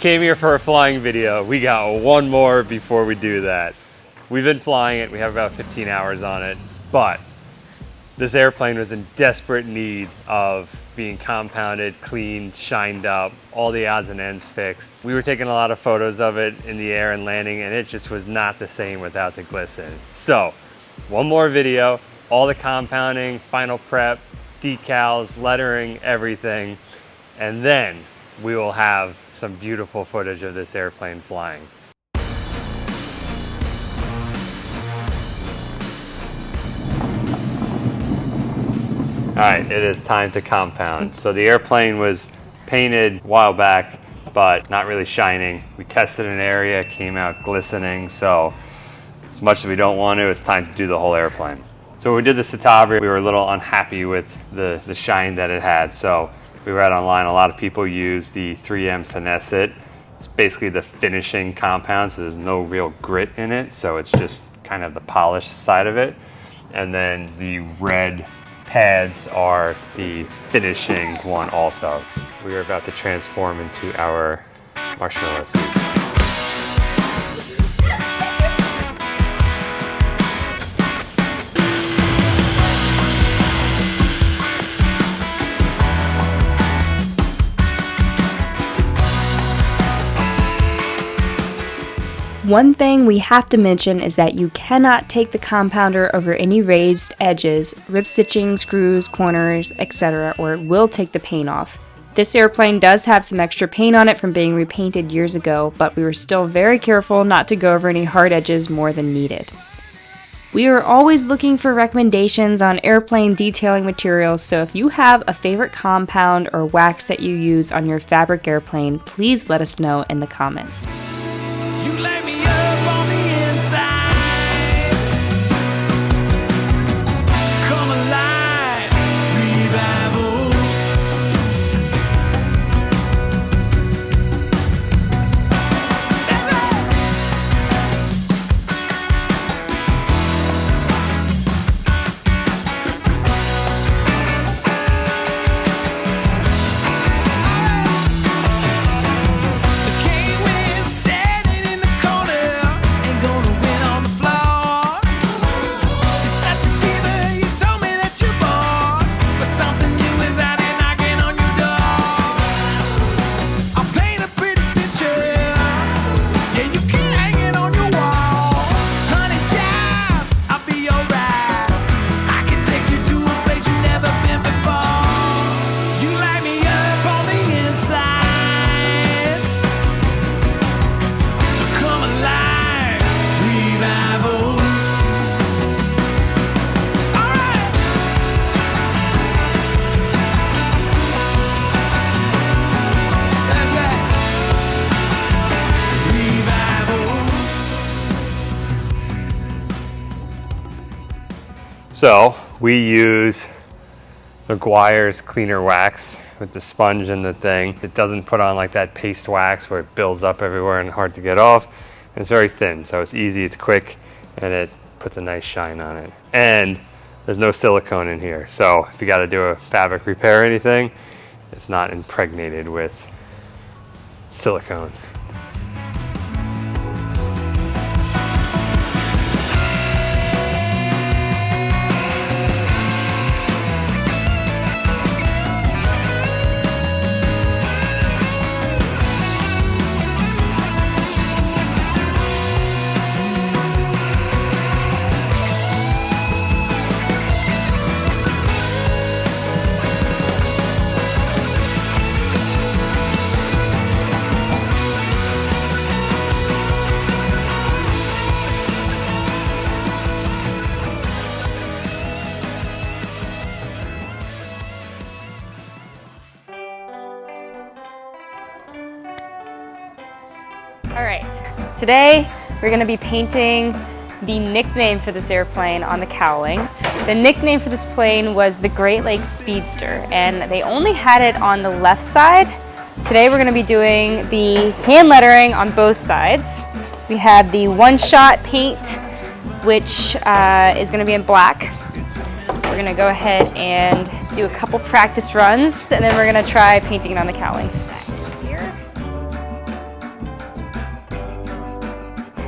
came here for a flying video. We got one more before we do that. We've been flying it. We have about 15 hours on it, but this airplane was in desperate need of being compounded, cleaned, shined up, all the odds and ends fixed. We were taking a lot of photos of it in the air and landing, and it just was not the same without the glisten. So, one more video, all the compounding, final prep, decals, lettering, everything, and then we will have some beautiful footage of this airplane flying. All right, it is time to compound. So the airplane was painted a while back, but not really shining. We tested an area, came out glistening, so as much as we don't want to, it's time to do the whole airplane. So when we did the Citabria, we were a little unhappy with the shine that it had, so we read online, a lot of people use the 3M Finesse It. It's basically the finishing compound, so there's no real grit in it, so it's just kind of the polished side of it. And then the red pads are the finishing one also. We are about to transform into our marshmallow suits. One thing we have to mention is that you cannot take the compounder over any raised edges, rib stitching, screws, corners, etc., or it will take the paint off. This airplane does have some extra paint on it from being repainted years ago, but we were still very careful not to go over any hard edges more than needed. We are always looking for recommendations on airplane detailing materials, so if you have a favorite compound or wax that you use on your fabric airplane, please let us know in the comments. You light me up on the inside. Come alive, revival. So we use McGuire's cleaner wax with the sponge and the thing. It doesn't put on like that paste wax where it builds up everywhere and hard to get off. And it's very thin, so it's easy, it's quick, and it puts a nice shine on it. And there's no silicone in here, so if you got to do a fabric repair or anything, it's not impregnated with silicone. All right, today we're going to be painting the nickname for this airplane on the cowling. The nickname for this plane was the Great Lakes Speedster, and they only had it on the left side. Today we're going to be doing the hand lettering on both sides. We have the one-shot paint, which is going to be in black. We're going to go ahead and do a couple practice runs, and then we're going to try painting it on the cowling. Here.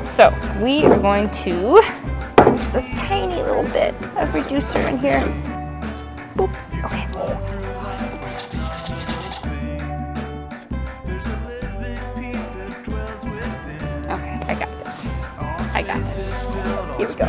So we are going to just a tiny little bit of reducer in here. Boop. Okay. Okay, I got this. I got this. Here we go.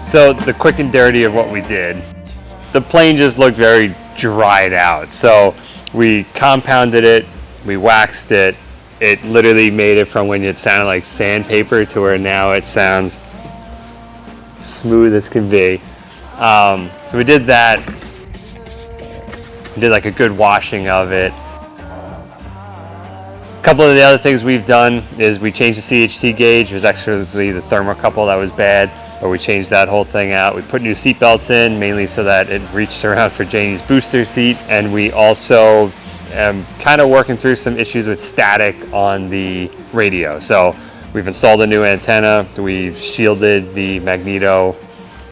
So the quick and dirty of what we did, the plane just looked very dried out. So we compounded it, we waxed it. It literally made it from when it sounded like sandpaper to where now it sounds smooth as can be. So we did that. We did like a good washing of it. A couple of the other things we've done is we changed the CHT gauge. It was actually the thermocouple that was bad, but we changed that whole thing out. We put new seat belts in, mainly so that it reached around for Janie's booster seat. And we also kind of working through some issues with static on the radio. So we've installed a new antenna. We've shielded the magneto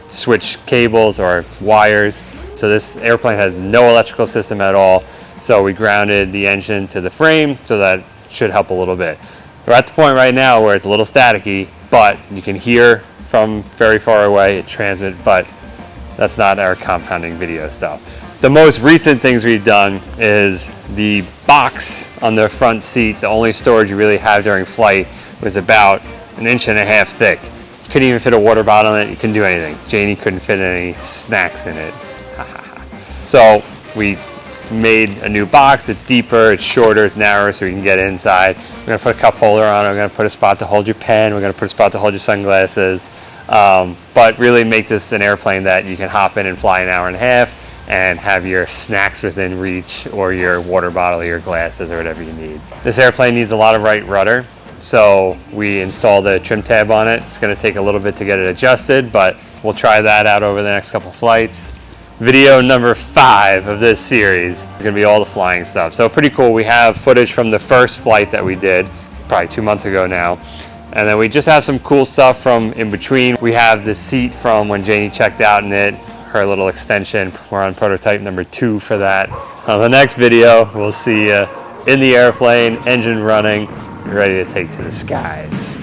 switch cables or wires. So this airplane has no electrical system at all. So we grounded the engine to the frame, so that should help a little bit. We're at the point right now where it's a little staticky, but you can hear from very far away, it transmits, but that's not our compounding video stuff. The most recent things we've done is the box on the front seat, the only storage you really have during flight, was about 1.5 inches thick. You couldn't even fit a water bottle in it, you couldn't do anything. Janie couldn't fit any snacks in it. So we made a new box. It's deeper, it's shorter, it's narrower, so you can get inside. We're gonna put a cup holder on it. We're gonna put a spot to hold your pen. We're gonna put a spot to hold your sunglasses. But really make this an airplane that you can hop in and fly 1.5 hours and have your snacks within reach, or your water bottle, or your glasses, or whatever you need. This airplane needs a lot of right rudder, so we installed a trim tab on it. It's gonna take a little bit to get it adjusted, but we'll try that out over the next couple flights. Video number 5 of this series is gonna be all the flying stuff. So pretty cool. We have footage from the first flight that we did, probably 2 months ago now. And then we just have some cool stuff from in between. We have the seat from when Janie checked out in it, her little extension. We're on prototype number 2 for that. On the next video, we'll see you in the airplane, engine running, ready to take to the skies.